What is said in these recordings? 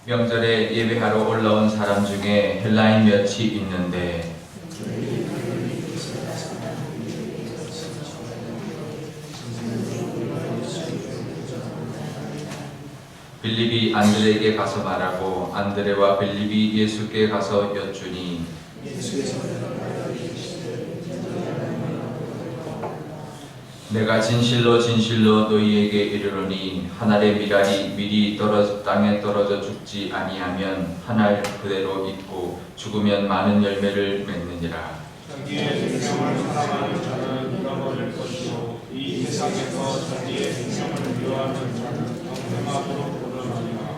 명절에 예배하러 올라온 사람 중에 헬라인 몇이 있는데 빌립이 안드레에게 가서 말하고 안드레와 빌립이 예수께 가서 여쭈니 내가 진실로 진실로 너희에게 이르노니 한 알의 밀알이 미리 땅에 떨어져 죽지 아니하면 한 알 그대로 있고 죽으면 많은 열매를 맺느니라. 자기의 생명을 사랑하는 자는 잃어버릴 것이요 이 세상에서 자기의 생명을 미워하는 자는 영생하도록 보존하리라.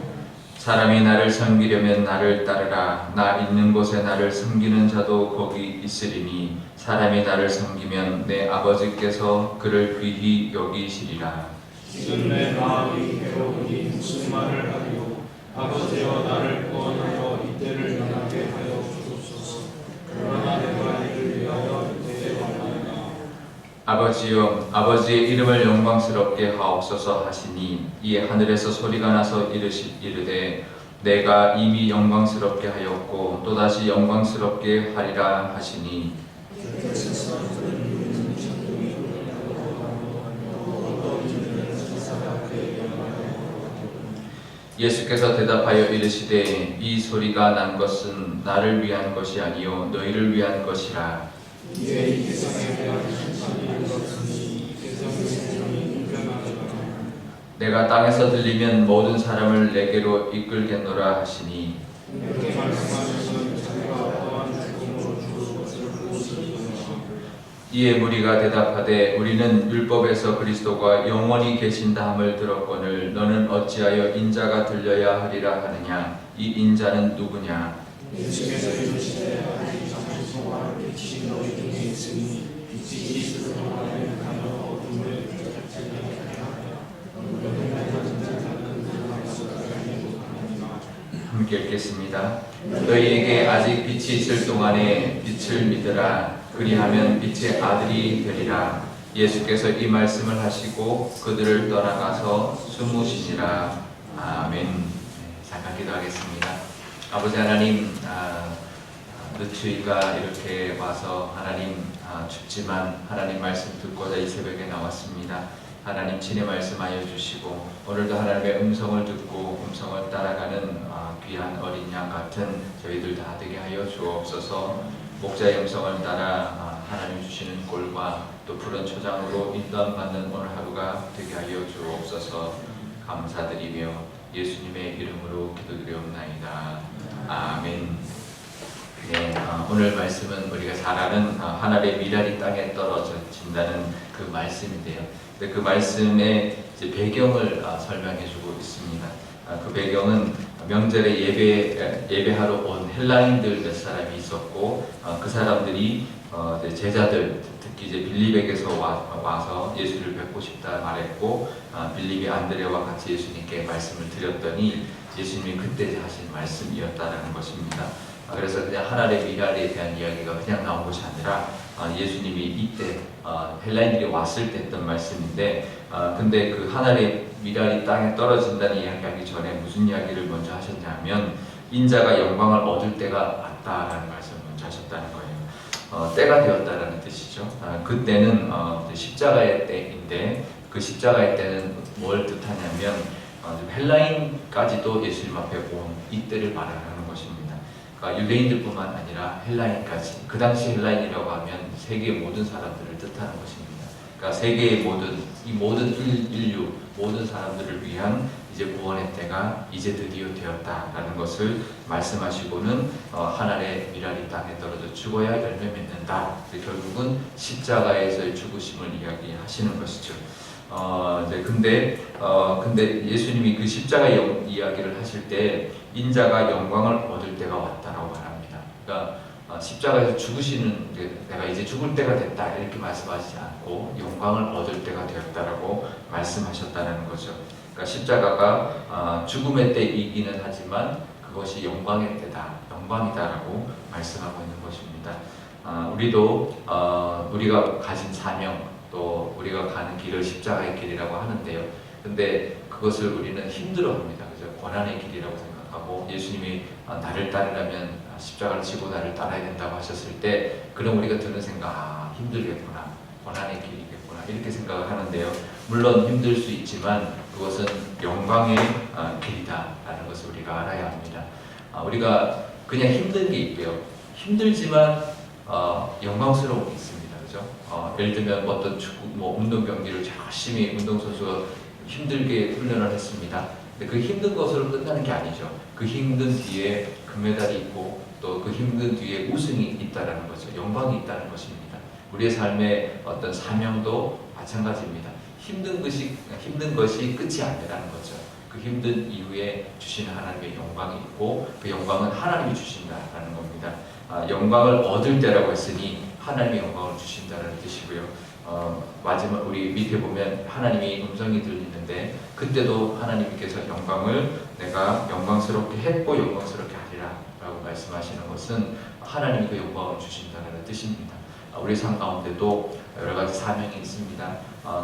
사람이 나를 섬기려면 나를 따르라. 나 있는 곳에 나를 섬기는 자도 거기 있으리니 사람이 나를 섬기면 내 아버지께서 그를 귀히 여기시리라. 지금 내 마음이 괴로우니 무슨 말을 하리요. 아버지여 나를 구원하여 이때를 면하게 하여 주옵소서. 그러나 내가 이를 위하여 이때에 원하노라. 아버지여 아버지의 이름을 영광스럽게 하옵소서 하시니 이에 하늘에서 소리가 나서 이르되 내가 이미 영광스럽게 하였고 또다시 영광스럽게 하리라 하시니 예수께서 대답하여 이르시되 이 소리가 난 것은 나를 위한 것이 아니요 너희를 위한 것이라. 이에 이 세상에 대한 심판이 이르렀으니 이 세상의 생명이 인간하리라. 내가 땅에서 들리면 모든 사람을 내게로 이끌겠노라 하시니 이렇게 말씀하시면 자기가 어떠한 죽음으로 죽을 것을 보시리라. 이에 무리가 대답하되 우리는 율법에서 그리스도가 영원히 계신다함을 들었거늘 너는 어찌하여 인자가 들려야 하리라 하느냐. 이 인자는 누구냐. 예수께서 이르시되 아직 잠시소와 빛이 너희 중에 있으니 빛이 이스를 동안에 가며 어둠을 붙잡지 아니하리라. 함께 읽겠습니다. 너희에게 아직 빛이 있을 동안에 빛을 믿으라. 그리하면 빛의 아들이 되리라. 예수께서 이 말씀을 하시고 그들을 떠나가서 숨으시니라. 아멘. 잠깐 기도하겠습니다. 아버지 하나님, 늦추위가 이렇게 와서 하나님 춥지만 하나님 말씀 듣고자 이 새벽에 나왔습니다. 하나님 친히 말씀하여 주시고 오늘도 하나님의 음성을 듣고 음성을 따라가는 귀한 어린 양 같은 저희들 다 되게 하여 주옵소서. 목자의 음성을 따라 하나님 주시는 꼴과 또 푸른 초장으로 인도받는 오늘 하루가 되게 하여 주옵소서. 감사드리며 예수님의 이름으로 기도드리옵나이다. 아멘. 네, 오늘 말씀은 우리가 잘 아는 한 알의 밀알이 땅에 떨어진다는 그 말씀인데요. 그 말씀의 이제 배경을 설명해주고 있습니다. 그 배경은 명절에 예배하러 온 헬라인들 몇 사람이 있었고 그 사람들이 제자들 특히 이제 빌립에게서 와서 예수를 뵙고 싶다 말했고 빌립이 안드레와 같이 예수님께 말씀을 드렸더니 예수님이 그때 하신 말씀이었다라는 것입니다. 그래서 그냥 한 알의 밀알에 대한 이야기가 그냥 나온 것이 아니라 예수님이 이때 헬라인들이 왔을 때 했던 말씀인데 근데 그 한 알의 밀알이 땅에 떨어진다는 이야기하기 전에 무슨 이야기를 먼저 하셨냐면 인자가 영광을 얻을 때가 왔다라는 말씀을 먼저 하셨다는 거예요. 때가 되었다라는 뜻이죠. 그때는 십자가의 때인데 그 십자가의 때는 뭘 뜻하냐면 헬라인까지도 예수님 앞에 온 이때를 말하는 것입니다. 그러니까 유대인들뿐만 아니라 헬라인까지, 그 당시 헬라인이라고 하면 세계의 모든 사람들을 뜻하는 것입니다. 그러니까 세계의 모든 인류, 모든 사람들을 위한 이제 구원의 때가 이제 드디어 되었다라는 것을 말씀하시고는 한 알의 밀알이 땅에 떨어져 죽어야 열매 맺는다. 결국은 십자가에서의 죽으심을 이야기하시는 것이죠. 근데 예수님이 그 십자가 이야기를 하실 때 인자가 영광을 얻을 때가 왔다라고 말합니다. 그러니까 십자가에서 죽으시는 내가 이제 죽을 때가 됐다 이렇게 말씀하시지 않고 영광을 얻을 때가 되었다라고 말씀하셨다는 거죠. 그러니까 십자가가 죽음의 때이기는 하지만 그것이 영광의 때다, 영광이다라고 말씀하고 있는 것입니다. 우리도 우리가 가진 사명 또 우리가 가는 길을 십자가의 길이라고 하는데요. 근데 그것을 우리는 힘들어합니다. 그죠? 고난의 길이라고 생각하고 예수님이 나를 따르려면 십자가를 지고 나를 따라야 된다고 하셨을 때 그럼 우리가 드는 생각 힘들겠구나 고난의 길이겠구나 이렇게 생각을 하는데요. 물론 힘들 수 있지만 그것은 영광의 길이다라는 것을 우리가 알아야 합니다. 우리가 그냥 힘든 게 있고요. 힘들지만 영광스러운 게 있습니다. 그죠? 예를 들면 어떤 축구, 운동 경기를 열심히 운동선수가 힘들게 훈련을 했습니다. 근데 그 힘든 것으로 끝나는 게 아니죠. 그 힘든 뒤에 금메달이 있고 또 그 힘든 뒤에 우승이 있다는 거죠. 영광이 있다는 것입니다. 우리의 삶의 어떤 사명도 마찬가지입니다. 힘든 것이 끝이 아니라는 거죠. 그 힘든 이후에 주시는 하나님의 영광이 있고 그 영광은 하나님이 주신다라는 겁니다. 영광을 얻을 때라고 했으니 하나님의 영광을 주신다는 뜻이고요. 마지막 우리 밑에 보면 하나님이 음성이 들리는데 그때도 하나님께서 영광을 내가 영광스럽게 했고 영광스럽게 하리라 라고 말씀하시는 것은 하나님이 그 영광을 주신다는 뜻입니다. 우리 삶 가운데도 여러 가지 사명이 있습니다.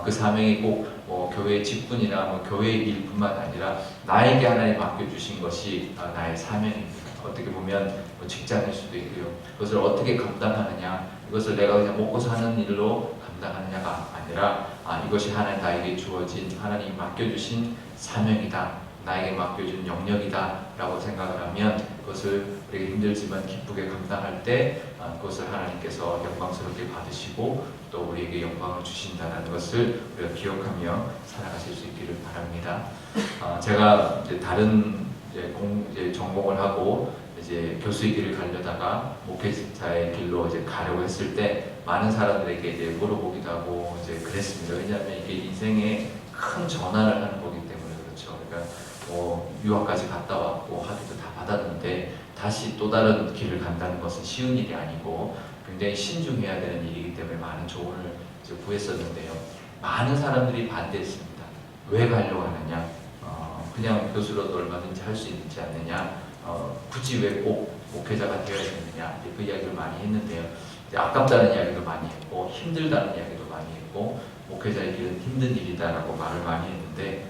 그 사명이 꼭 교회의 직분이나 교회의 일뿐만 아니라 나에게 하나님 맡겨주신 것이 나의 사명입니다. 어떻게 보면 직장일 수도 있고요. 그것을 어떻게 감당하느냐, 이것을 내가 그냥 먹고 사는 일로 감당하느냐가 아니라 이것이 하나님 나에게 주어진 하나님이 맡겨주신 사명이다. 나에게 맡겨준 영역이다 라고 생각을 하면 그것을 우리가 힘들지만 기쁘게 감당할 때 그것을 하나님께서 영광스럽게 받으시고 또 우리에게 영광을 주신다는 것을 우리가 기억하며 살아가실 수 있기를 바랍니다. 제가 이제 다른 전공을 하고 이제 교수의 길을 가려다가 목회자의 길로 이제 가려고 했을 때 많은 사람들에게 이제 물어보기도 하고 이제 그랬습니다. 왜냐하면 이게 인생에 큰 전환을 하는 거기 때문에 그렇죠. 그러니까 유학까지 갔다 왔고 학위도 다 받았는데 다시 또 다른 길을 간다는 것은 쉬운 일이 아니고 굉장히 신중해야 되는 일이기 때문에 많은 조언을 이제 구했었는데요. 많은 사람들이 반대했습니다. 왜 가려고 하느냐? 그냥 교수로도 얼마든지 할 수 있지 않느냐? 굳이 왜 꼭 목회자가 되어야 되느냐? 그 이야기를 많이 했는데요. 아깝다는 이야기도 많이 했고 힘들다는 이야기도 많이 했고 목회자의 길은 힘든 일이다라고 말을 많이 했는데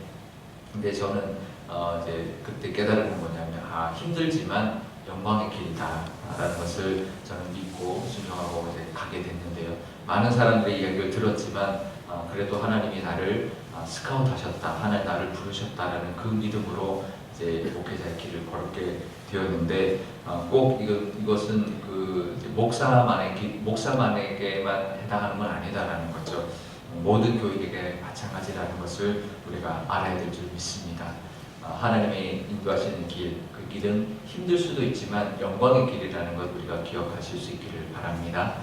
근데 저는 이제 그때 깨달은 건 뭐냐면 힘들지만 영광의 길이다라는 것을 저는 믿고 순종하고 이제 가게 됐는데요. 많은 사람들의 이야기를 들었지만 그래도 하나님이 나를 스카우트하셨다, 하나님 나를 부르셨다라는 그 믿음으로 이제 목회자의 길을 걸게 되었는데 꼭 이것은 그 목사만에게만 해당하는 건 아니다라는 거죠. 모든 교육에게 마찬가지라는 것을 우리가 알아야 될 줄 믿습니다. 하나님의 인도하시는 길, 그 길은 힘들 수도 있지만 영광의 길이라는 것 우리가 기억하실 수 있기를 바랍니다.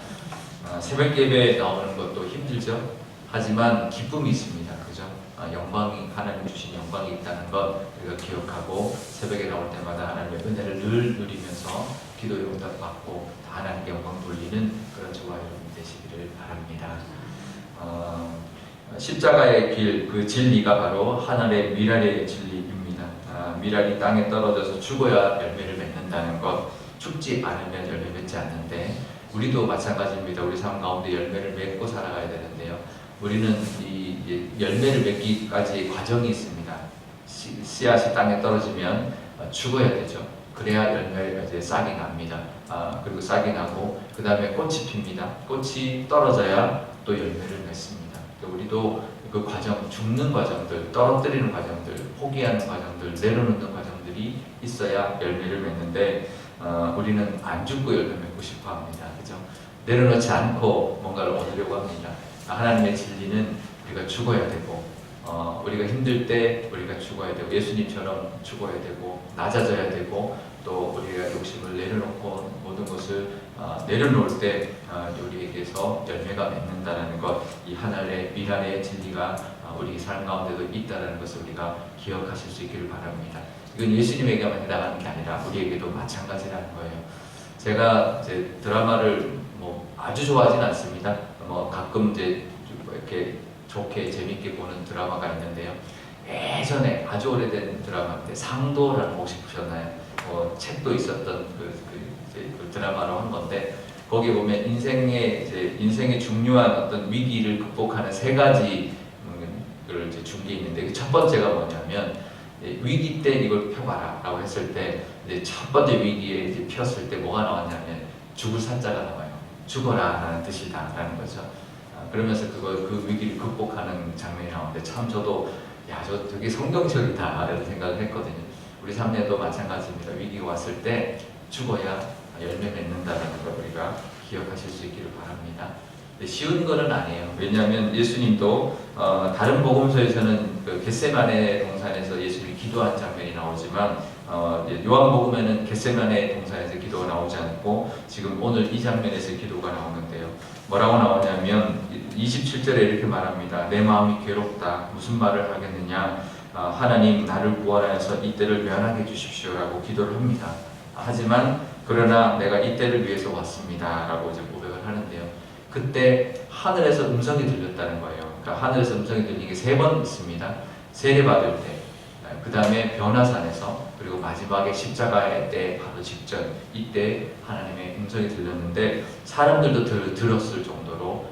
새벽 예배에 나오는 것도 힘들죠. 하지만 기쁨이 있습니다. 그죠? 영광이 하나님 주신 영광이 있다는 것 우리가 기억하고 새벽에 나올 때마다 하나님의 은혜를 늘 누리면서 기도의 응답 받고 하나님께 영광 돌리는 그런 저와 여러분 되시기를 바랍니다. 십자가의 길, 그 진리가 바로 하늘의 미랄의 진리입니다. 미랄이 땅에 떨어져서 죽어야 열매를 맺는다는 것, 죽지 않으면 열매 맺지 않는데 우리도 마찬가지입니다. 우리 삶 가운데 열매를 맺고 살아가야 되는데요. 우리는 이 열매를 맺기까지의 과정이 있습니다. 씨앗이 땅에 떨어지면 죽어야 되죠. 그래야 열매가 이제 싹이 납니다. 그리고 싹이 나고 그 다음에 꽃이 핍니다. 꽃이 떨어져야 또 열매를 맺습니다. 우리도 그 과정, 죽는 과정들, 떨어뜨리는 과정들, 포기하는 과정들, 내려놓는 과정들이 있어야 열매를 맺는데 우리는 안 죽고 열매 맺고 싶어 합니다. 그죠? 내려놓지 않고 뭔가를 얻으려고 합니다. 하나님의 진리는 우리가 죽어야 되고 우리가 힘들 때 우리가 죽어야 되고 예수님처럼 죽어야 되고 낮아져야 되고 또 우리가 욕심을 내려놓고 모든 것을 내려놓을 때 우리에게서 열매가 맺는다는 것, 이 하늘의 미랄의 진리가 우리 삶 가운데도 있다는 것을 우리가 기억하실 수 있기를 바랍니다. 이건 예수님에게만 해당하는 게 아니라 우리에게도 마찬가지라는 거예요. 제가 이제 드라마를 아주 좋아하진 않습니다. 가끔 이제 이렇게 좋게 재밌게 보는 드라마가 있는데요. 예전에 아주 오래된 드라마인데 상도라는 거 혹시 보셨나요? 책도 있었던 그 드라마로 한 건데 거기 보면 인생의 중요한 어떤 위기를 극복하는 세 가지 를 이제 준 게 있는데 첫 번째가 뭐냐면 위기 때 이걸 펴봐라라고 했을 때 이제 첫 번째 위기에 이제 폈을 때 뭐가 나왔냐면 죽을 산자가 나와요. 죽어라라는 뜻이다라는 거죠. 그러면서 그 위기를 극복하는 장면이 나오는데 참 저도 저 되게 성경적이다 이런 생각을 했거든요. 우리 삶에도 마찬가지입니다. 위기가 왔을 때 죽어야 열매 맺는다는 걸 우리가 기억하실 수 있기를 바랍니다. 쉬운 거는 아니에요. 왜냐하면 예수님도 다른 복음서에서는 그 겟세마네 동산에서 예수님이 기도한 장면이 나오지만 요한복음에는 겟세마네 동산에서 기도가 나오지 않고 지금 오늘 이 장면에서 기도가 나오는데요. 뭐라고 나오냐면 27절에 이렇게 말합니다. 내 마음이 괴롭다. 무슨 말을 하겠느냐. 하나님 나를 구원하여서 이때를 면하게 해주십시오라고 기도를 합니다. 하지만 그러나 내가 이때를 위해서 왔습니다 라고 이제 고백을 하는데요. 그때 하늘에서 음성이 들렸다는 거예요. 그러니까 하늘에서 음성이 들리는 게 3번 있습니다. 세례받을 때, 그 다음에 변화산에서, 그리고 마지막에 십자가의 때 바로 직전, 이때 하나님의 음성이 들렸는데 사람들도 들었을 정도로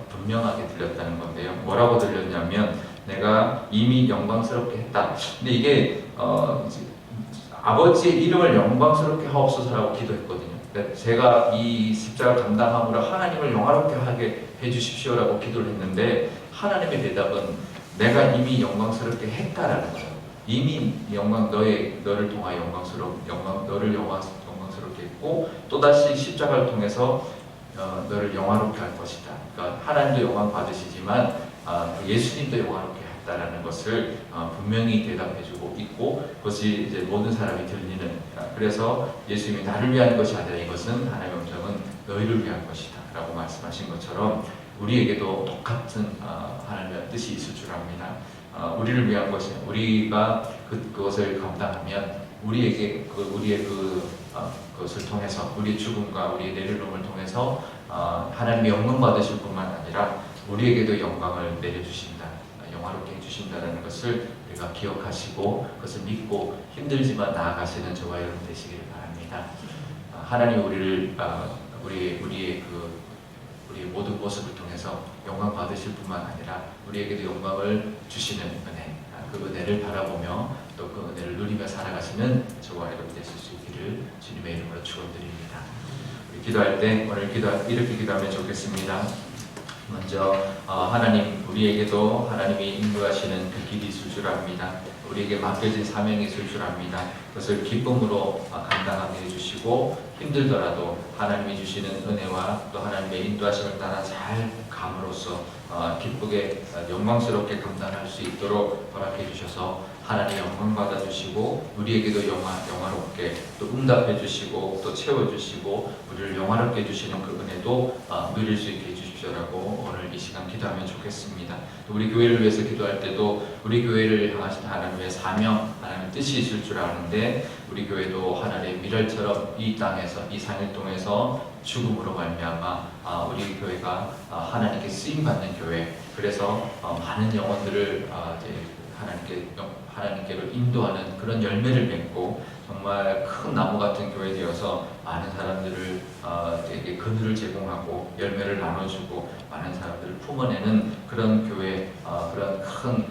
분명하게 들렸다는 건데요. 뭐라고 들렸냐면 내가 이미 영광스럽게 했다. 근데 이게 아버지의 이름을 영광스럽게 하옵소서라고 기도했거든요. 제가 이 십자가를 감당함으로 하나님을 영화롭게 하게 해주십시오라고 기도를 했는데 하나님의 대답은 내가 이미 영광스럽게 했다라는 거예요. 이미 너를 통하여 너를 영광스럽게 했고 또다시 십자가를 통해서 너를 영화롭게 할 것이다. 그러니까 하나님도 영광 받으시지만 예수님도 영화롭게 했다라는 것을 분명히 대답해주고 있고 그것이 이제 모든 사람이 들리는 그래서 예수님이 나를 위한 것이 아니라 이것은 하나님의 음성은 너희를 위한 것이다 라고 말씀하신 것처럼 우리에게도 똑같은 하나님의 뜻이 있을 줄 압니다. 우리를 위한 것이 우리가 그것을 감당하면 우리에게 우리의 그것을 통해서 우리의 죽음과 우리의 내려놓음을 통해서 하나님의 영광 받으실 뿐만 아니라 우리에게도 영광을 내려주신다, 영화롭게 해주신다는 것을 우리가 기억하시고 그것을 믿고 힘들지만 나아가시는 저와 여러분 되시기를 바랍니다. 하나님 우리를 우리의 모든 모습을 통해서 영광 받으실 뿐만 아니라 우리에게도 영광을 주시는 은혜, 그 은혜를 바라보며 또 그 은혜를 누리며 살아가시는 저와 여러분 되실 수 있기를 주님의 이름으로 축원드립니다. 우리 기도할 때 오늘 이렇게 기도하면 좋겠습니다. 먼저 하나님 우리에게도 하나님이 인도하시는 그 길이 있을 줄 압니다. 우리에게 맡겨진 사명이 있을 줄 압니다. 그것을 기쁨으로 감당하게 해주시고 힘들더라도 하나님이 주시는 은혜와 또 하나님의 인도하심을 따라 잘 감으로써 기쁘게 영광스럽게 감당할 수 있도록 허락해 주셔서 하나님 영광 받아주시고 우리에게도 영화롭게 또 응답해 주시고 또 채워주시고 우리를 영화롭게 해주시는 그 은혜도 누릴 수 있게 해주십시오라고 오늘 이 시간 기도하면 좋겠습니다. 또 우리 교회를 위해서 기도할 때도 우리 교회를 향하신 하나님의 사명, 하나님의 뜻이 있을 줄 아는데 우리 교회도 하나님의 미랄처럼 이 땅에서 이 산일동에서 죽음으로 말미암아 우리 교회가 하나님께 쓰임받는 교회 그래서 많은 영혼들을 하나님께로 인도하는 그런 열매를 맺고 정말 큰 나무 같은 교회 되어서 많은 사람들을 되게 그늘을 제공하고 열매를 나눠주고 많은 사람들을 품어내는 그런 교회, 그런 큰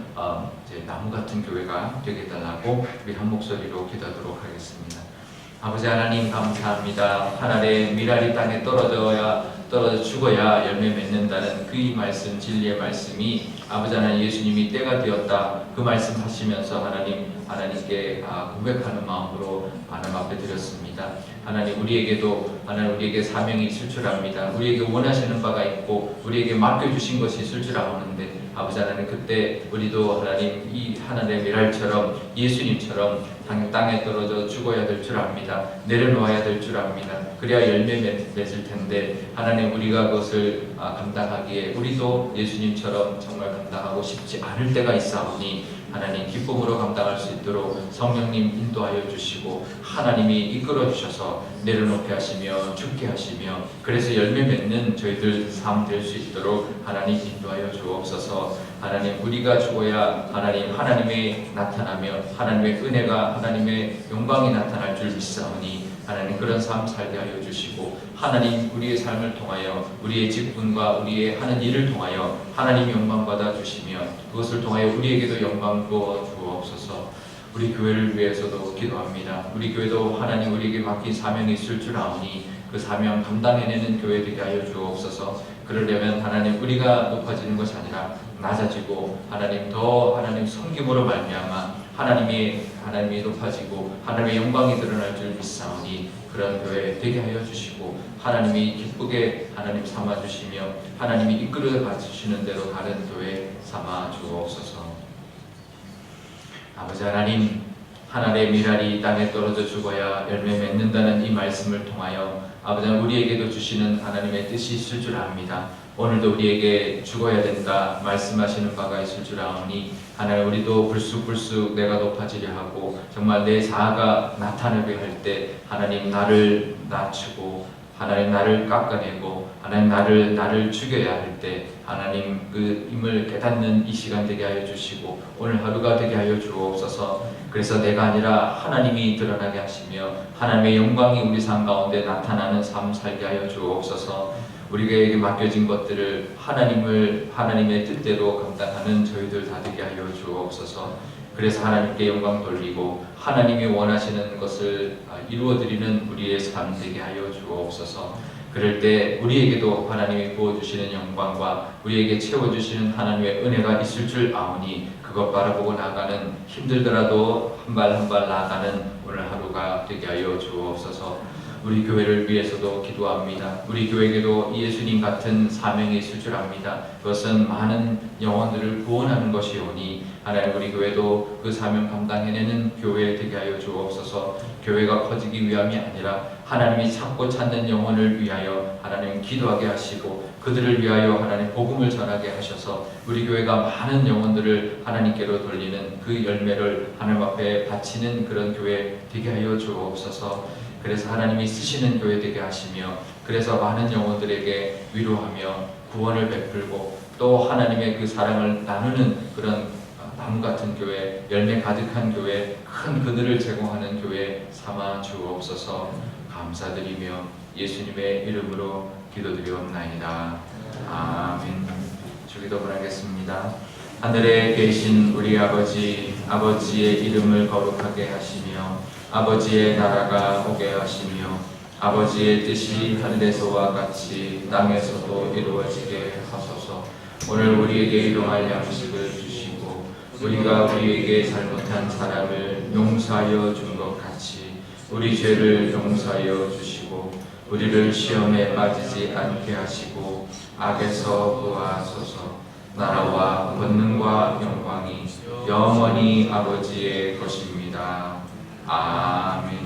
나무 같은 교회가 되게 해달라고 우리 한 목소리로 기도하도록 하겠습니다. 아버지 하나님 감사합니다. 하늘의 미랄이 땅에 떨어져 죽어야 열매 맺는다는 그 말씀, 진리의 말씀이 아버지 하나님 예수님이 때가 되었다 그 말씀 하시면서 하나님께 고백하는 마음으로 하나님 앞에 드렸습니다. 하나님 우리에게 사명이 있을 줄 압니다. 우리에게 원하시는 바가 있고 우리에게 맡겨주신 것이 있을 줄 아는데 아버지 하나님 그때 우리도 하나님 이 하늘의 미랄처럼 예수님처럼 땅에 떨어져 죽어야 될 줄 압니다. 내려놓아야 될 줄 압니다. 그래야 열매 맺을 텐데 하나님 우리가 그것을 감당하기에 우리도 예수님처럼 정말 감당하고 싶지 않을 때가 있사오니 하나님 기쁨으로 감당할 수 있도록 성령님 인도하여 주시고 하나님이 이끌어 주셔서 내려놓게 하시며 죽게 하시며 그래서 열매 맺는 저희들 삶 될 수 있도록 하나님 인도하여 주옵소서. 하나님 우리가 죽어야 하나님의 나타나며 하나님의 은혜가 하나님의 영광이 나타날 줄 믿사오니 하나님 그런 삶 살게 하여 주시고 하나님 우리의 삶을 통하여 우리의 직분과 우리의 하는 일을 통하여 하나님 영광 받아 주시며 그것을 통하여 우리에게도 영광 부어 주옵소서. 우리 교회를 위해서도 기도합니다. 우리 교회도 하나님 우리에게 맡긴 사명이 있을 줄 아오니 그 사명 감당해내는 교회 되게 하여 주옵소서. 그러려면 하나님 우리가 높아지는 것이 아니라 낮아지고 하나님 더 하나님 섬김으로 말미암아 하나님이 높아지고 하나님의 영광이 드러날 줄 믿사오니 그런 교회 되게 하여 주시고 하나님이 기쁘게 하나님 삼아 주시며 하나님이 이끌어 가주시는 대로 가는 교회 삼아 주옵소서. 아버지 하나님, 하늘의 미랄이 땅에 떨어져 죽어야 열매 맺는다는 이 말씀을 통하여 아버지 하나님 우리에게도 주시는 하나님의 뜻이 있을 줄 압니다. 오늘도 우리에게 죽어야 된다 말씀하시는 바가 있을 줄 아오니 하나님 우리도 불쑥불쑥 내가 높아지려 하고 정말 내 자아가 나타나게 할 때 하나님 나를 낮추고 하나님 나를 깎아내고 하나님 나를 죽여야 할 때 하나님 그 힘을 깨닫는 이 시간 되게 하여 주시고 오늘 하루가 되게 하여 주옵소서. 그래서 내가 아니라 하나님이 드러나게 하시며 하나님의 영광이 우리 삶 가운데 나타나는 삶 살게 하여 주옵소서. 우리에게 맡겨진 것들을 하나님의 뜻대로 감당하는 저희들 다 되게 하여 주옵소서. 그래서 하나님께 영광 돌리고 하나님이 원하시는 것을 이루어드리는 우리의 삶 되게 하여 주옵소서. 그럴 때 우리에게도 하나님이 부어주시는 영광과 우리에게 채워주시는 하나님의 은혜가 있을 줄 아오니 그것 바라보고 나아가는 힘들더라도 한 발 한 발 나아가는 오늘 하루가 되게 하여 주옵소서. 우리 교회를 위해서도 기도합니다. 우리 교회에게도 예수님 같은 사명이 있을 줄 압니다. 그것은 많은 영혼들을 구원하는 것이오니 하나님 우리 교회도 그 사명 감당해내는 교회 되게 하여 주옵소서. 교회가 커지기 위함이 아니라 하나님이 찾고 찾는 영혼을 위하여 하나님 기도하게 하시고 그들을 위하여 하나님 복음을 전하게 하셔서 우리 교회가 많은 영혼들을 하나님께로 돌리는 그 열매를 하나님 앞에 바치는 그런 교회 되게 하여 주옵소서. 그래서 하나님이 쓰시는 교회 되게 하시며 그래서 많은 영혼들에게 위로하며 구원을 베풀고 또 하나님의 그 사랑을 나누는 그런 나무 같은 교회, 열매 가득한 교회, 큰 그늘을 제공하는 교회 삼아 주옵소서. 감사드리며 예수님의 이름으로 기도드리옵나이다. 아멘. 주기도문 하겠습니다. 하늘에 계신 우리 아버지의 이름을 거룩하게 하시며 아버지의 나라가 오게 하시며 아버지의 뜻이 하늘에서와 같이 땅에서도 이루어지게 하소서. 오늘 우리에게 일용할 양식을 주시고 우리가 우리에게 잘못한 사람을 용서하여 준 것 같이 우리 죄를 용서하여 주시고 우리를 시험에 빠지지 않게 하시고 악에서 구하소서. 나라와 권능과 영광이 영원히 아버지의 것입니다. 아멘.